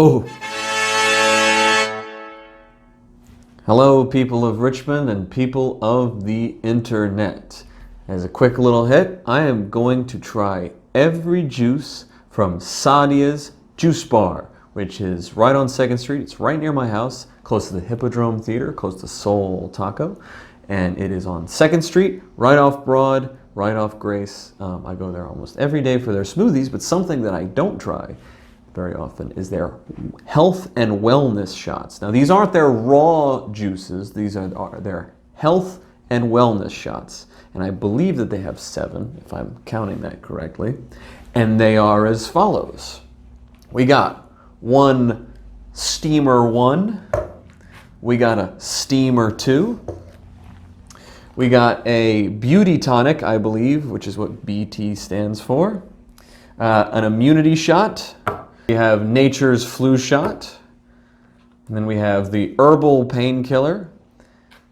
Oh, hello people of Richmond and people of the internet. As a quick little hit, I am going to try every juice from Saadia's Juice Bar, which is right on 2nd Street. It's right near my house, close to the Hippodrome Theater, close to Soul Taco. And it is on 2nd Street, right off Broad, right off Grace. I go there almost every day for their smoothies, but something that I don't try very often is their health and wellness shots. Now, these aren't their raw juices. These are their health and wellness shots. And I believe that they have 7, if I'm counting that correctly. And they are as follows. We got one Steamer 1. We got a Steamer 2. We got a Beauty Tonic, I believe, which is what BT stands for. An immunity shot. We have Nature's Flu Shot. And then we have the Herbal Painkiller.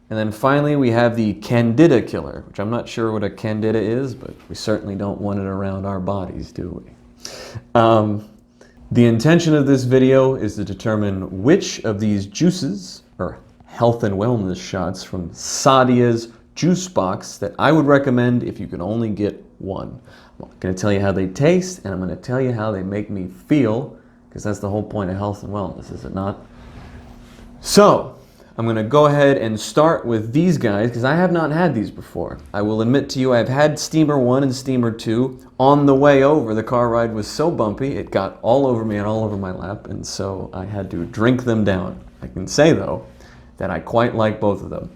And then finally we have the Candida Killer, which I'm not sure what a Candida is, but we certainly don't want it around our bodies, do we? The intention of this video is to determine which of these juices, or health and wellness shots from Saadia's juice box, that I would recommend if you can only get one. I'm going to tell you how they taste, and I'm going to tell you how they make me feel, because that's the whole point of health and wellness, is it not? So, I'm going to go ahead and start with these guys, because I have not had these before. I will admit to you, I've had Steamer 1 and Steamer 2. On the way over, the car ride was so bumpy, it got all over me and all over my lap, and so I had to drink them down. I can say, though, that I quite like both of them.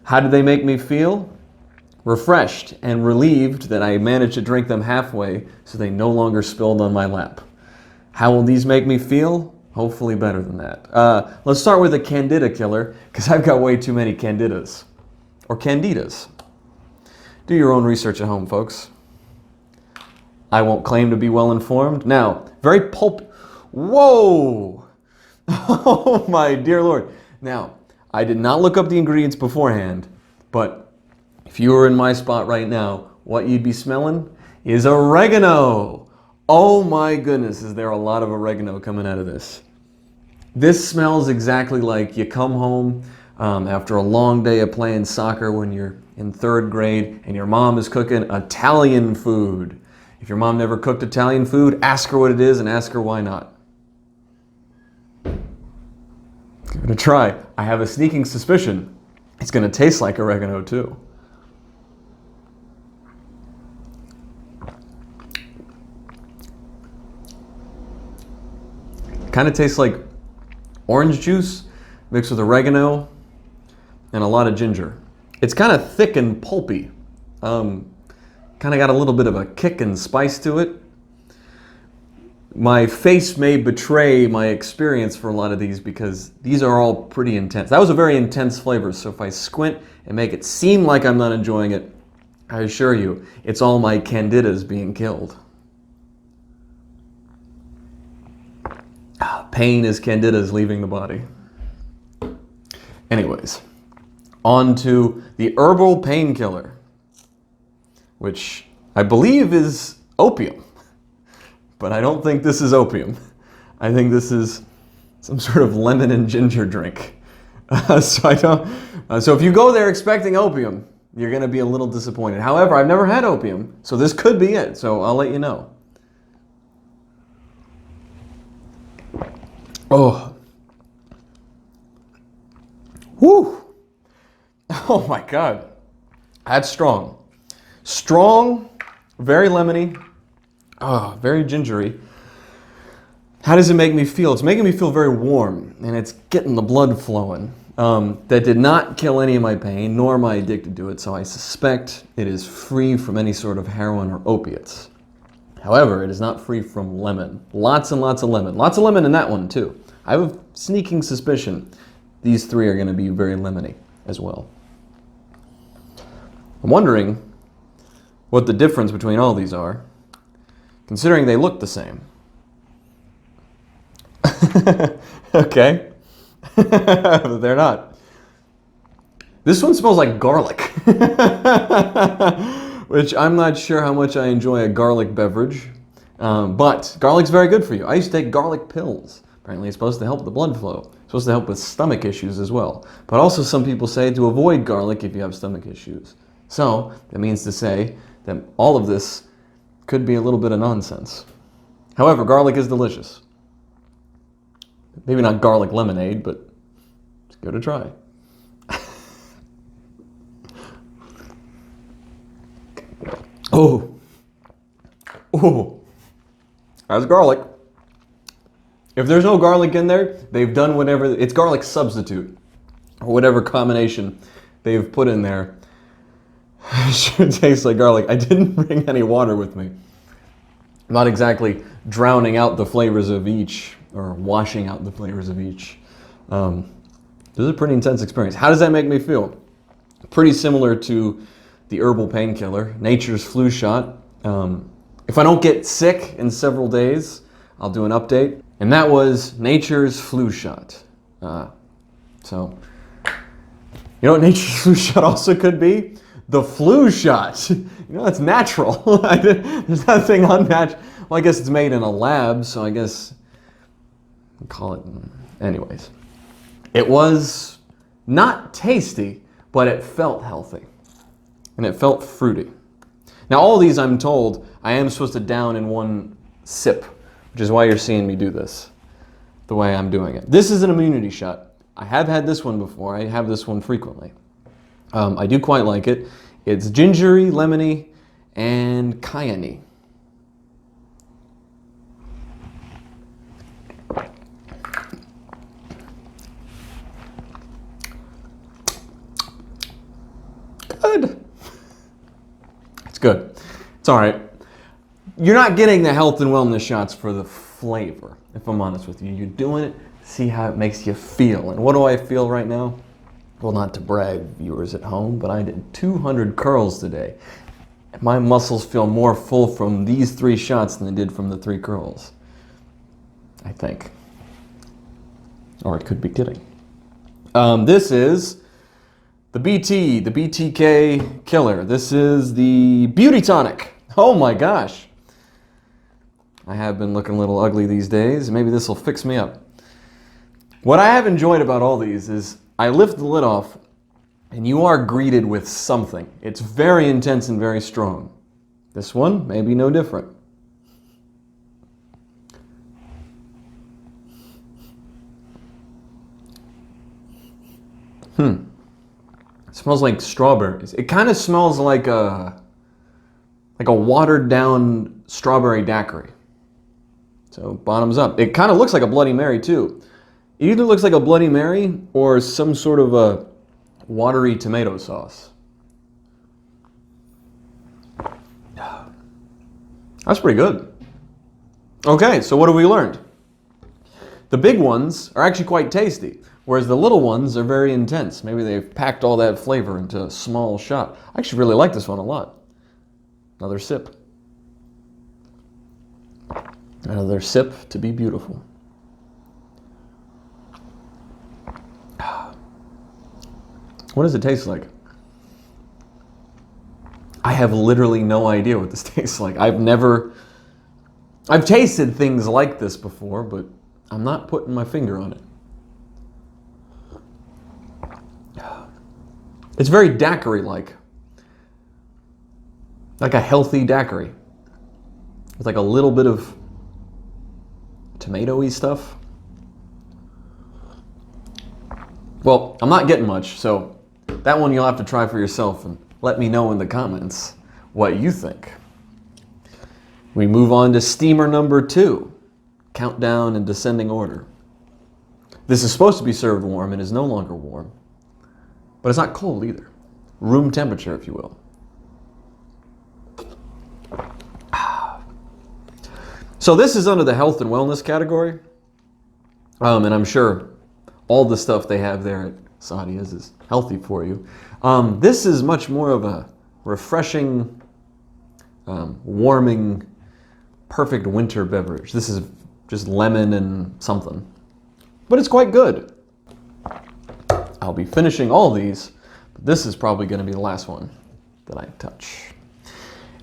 How did they make me feel? Refreshed and relieved that I managed to drink them halfway so they no longer spilled on my lap. How will these make me feel? Hopefully better than that. Let's start with the Candida Killer, because I've got way too many Candidas. Or Candidas. Do your own research at home, folks. I won't claim to be well informed. Now, very pulp. Whoa! Oh my dear Lord. Now, I did not look up the ingredients beforehand, but if you were in my spot right now, what you'd be smelling is oregano. Oh my goodness, is there a lot of oregano coming out of this. This smells exactly like you come home after a long day of playing soccer when you're in 3rd grade and your mom is cooking Italian food. If your mom never cooked Italian food, ask her what it is and ask her why not. Give it a try. I have a sneaking suspicion it's going to taste like oregano too. Kind of tastes like orange juice mixed with oregano and a lot of ginger. It's kind of thick and pulpy. Kind of got a little bit of a kick and spice to it. My face may betray my experience for a lot of these because these are all pretty intense. That was a very intense flavor, so if I squint and make it seem like I'm not enjoying it, I assure you, it's all my candidas being killed. Pain is candidas leaving the body. Anyways, on to the Herbal Painkiller, which I believe is opium. But I don't think this is opium. I think this is some sort of lemon and ginger drink. So if you go there expecting opium, you're going to be a little disappointed. However, I've never had opium, so this could be it. So I'll let you know. Oh. Whew. Oh my God. That's strong. Strong, very lemony. Oh, very gingery. How does it make me feel? It's making me feel very warm, and it's getting the blood flowing. That did not kill any of my pain, nor am I addicted to it, so I suspect it is free from any sort of heroin or opiates. However, it is not free from lemon. Lots and lots of lemon. Lots of lemon in that one, too. I have a sneaking suspicion these 3 are going to be very lemony as well. I'm wondering what the difference between all these are, considering they look the same. Okay. But they're not. This one smells like garlic. Which I'm not sure how much I enjoy a garlic beverage. But garlic's very good for you. I used to take garlic pills. Apparently it's supposed to help the blood flow. It's supposed to help with stomach issues as well. But also some people say to avoid garlic if you have stomach issues. So that means to say that all of this could be a little bit of nonsense. However, garlic is delicious. Maybe not garlic lemonade, but it's good to try. Oh, that's garlic. If there's no garlic in there, they've done whatever, it's garlic substitute, or whatever combination they've put in there. It sure tastes like garlic. I didn't bring any water with me. I'm not exactly drowning out the flavors of each, or washing out the flavors of each. This is a pretty intense experience. How does that make me feel? Pretty similar to the herbal painkiller, Nature's Flu Shot. If I don't get sick in several days, I'll do an update. And that was Nature's Flu Shot. So, you know what Nature's Flu Shot also could be? The flu shot. You know, that's natural. There's nothing unnatural. Well, I guess it's made in a lab, so I guess we'll call it. Anyways, it was not tasty, but it felt healthy. And it felt fruity. Now, all these, I'm told, I am supposed to down in one sip, which is why you're seeing me do this the way I'm doing it. This is an immunity shot. I have had this one before. I have this one frequently. I do quite like it. It's gingery, lemony, and cayenne. Good. It's good. It's all right. You're not getting the health and wellness shots for the flavor, if I'm honest with you. You're doing it to see how it makes you feel. And what do I feel right now? Well, not to brag, viewers at home, but I did 200 curls today. And my muscles feel more full from these 3 shots than they did from the 3 curls. I think. Or it could be kidding. This is the BTK killer. This is the Beauty Tonic. Oh my gosh. I have been looking a little ugly these days. Maybe this will fix me up. What I have enjoyed about all these is I lift the lid off and you are greeted with something. It's very intense and very strong. This one may be no different. It smells like strawberries. It kind of smells like a watered down strawberry daiquiri. So bottoms up. It kind of looks like a Bloody Mary too. It either looks like a Bloody Mary or some sort of a watery tomato sauce. That's pretty good. Okay, so what have we learned? The big ones are actually quite tasty, whereas the little ones are very intense. Maybe they've packed all that flavor into a small shot. I actually really like this one a lot. Another sip. Another sip to be beautiful. What does it taste like? I have literally no idea what this tastes like. I've tasted things like this before, but I'm not putting my finger on it. It's very daiquiri-like. Like a healthy daiquiri. With like a little bit of tomato-y stuff. Well, I'm not getting much, so that one you'll have to try for yourself and let me know in the comments what you think. We move on to steamer number 2. Countdown in descending order. This is supposed to be served warm and is no longer warm. But it's not cold either. Room temperature, if you will. So this is under the health and wellness category. And I'm sure all the stuff they have there at Saadia's is healthy for you. This is much more of a refreshing, warming, perfect winter beverage. This is just lemon and something. But it's quite good. I'll be finishing all these, but this is probably going to be the last one that I touch.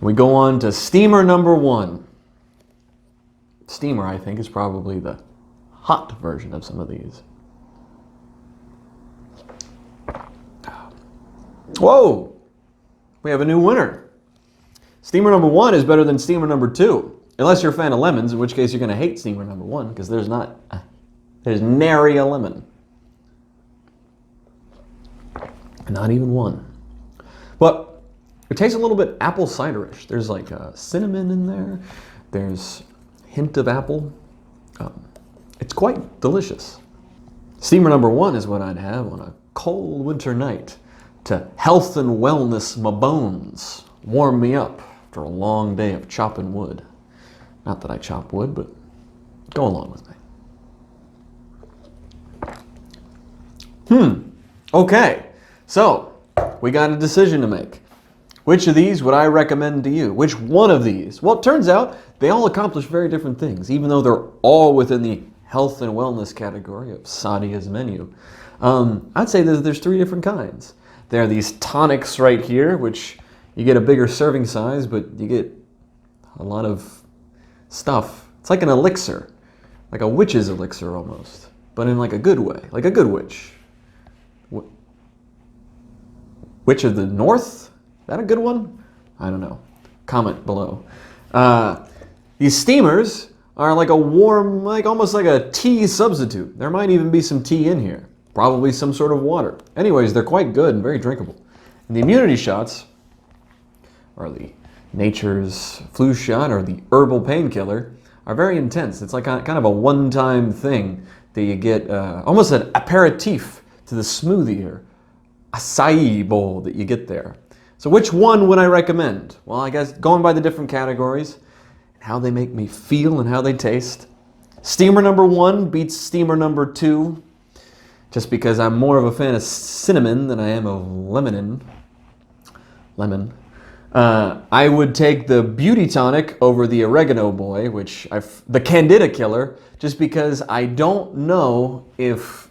We go on to steamer number 1. steamer, I think, is probably the hot version of some of these. Whoa! We have a new winner. Steamer number 1 is better than steamer number 2. Unless you're a fan of lemons, in which case you're going to hate steamer number 1, because there's nary a lemon. Not even one. But it tastes a little bit apple ciderish. There's like cinnamon in there. There's a hint of apple. It's quite delicious. Steamer number 1 is what I'd have on a cold winter night to health and wellness my bones. Warm me up after a long day of chopping wood. Not that I chop wood, but go along with me. Okay, so we got a decision to make. Which of these would I recommend to you? Which one of these? Well, it turns out they all accomplish very different things, even though they're all within the health and wellness category of Saadia's menu. I'd say that there's 3 different kinds. There are these tonics right here, which you get a bigger serving size, but you get a lot of stuff. It's like an elixir, like a witch's elixir almost, but in like a good way, like a good witch. Witch of the North? Is that a good one? I don't know. Comment below. These steamers are like a warm, like almost like a tea substitute. There might even be some tea in here. Probably some sort of water. Anyways, they're quite good and very drinkable. And the immunity shots, or the nature's flu shot, or the herbal painkiller, are very intense. It's like kind of a one-time thing that you get, almost an aperitif to the smoothie or acai bowl that you get there. So which one would I recommend? Well, I guess going by the different categories, how they make me feel and how they taste. Steamer number 1 beats steamer number 2, just because I'm more of a fan of cinnamon than I am of lemon. I would take the Beauty Tonic over the Oregano Boy, the Candida Killer, just because I don't know if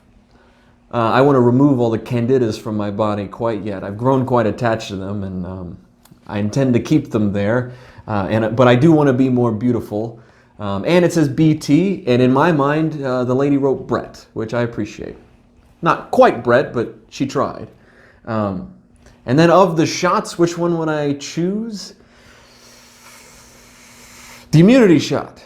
I want to remove all the candidas from my body quite yet. I've grown quite attached to them, and I intend to keep them there. But I do want to be more beautiful. And it says BT, and in my mind, the lady wrote Brett, which I appreciate. Not quite Brett, but she tried. And then of the shots, which one would I choose? The immunity shot.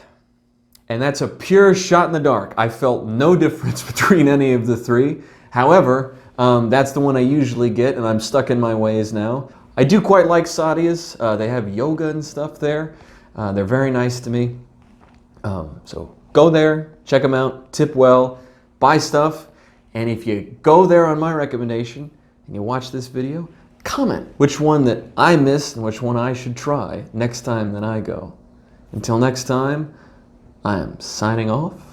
And that's a pure shot in the dark. I felt no difference between any of the 3. However, that's the one I usually get, and I'm stuck in my ways now. I do quite like Saadia's. They have yoga and stuff there. They're very nice to me. So go there, check them out, tip well, buy stuff. And if you go there on my recommendation and you watch this video, comment which one that I missed and which one I should try next time that I go. Until next time, I am signing off.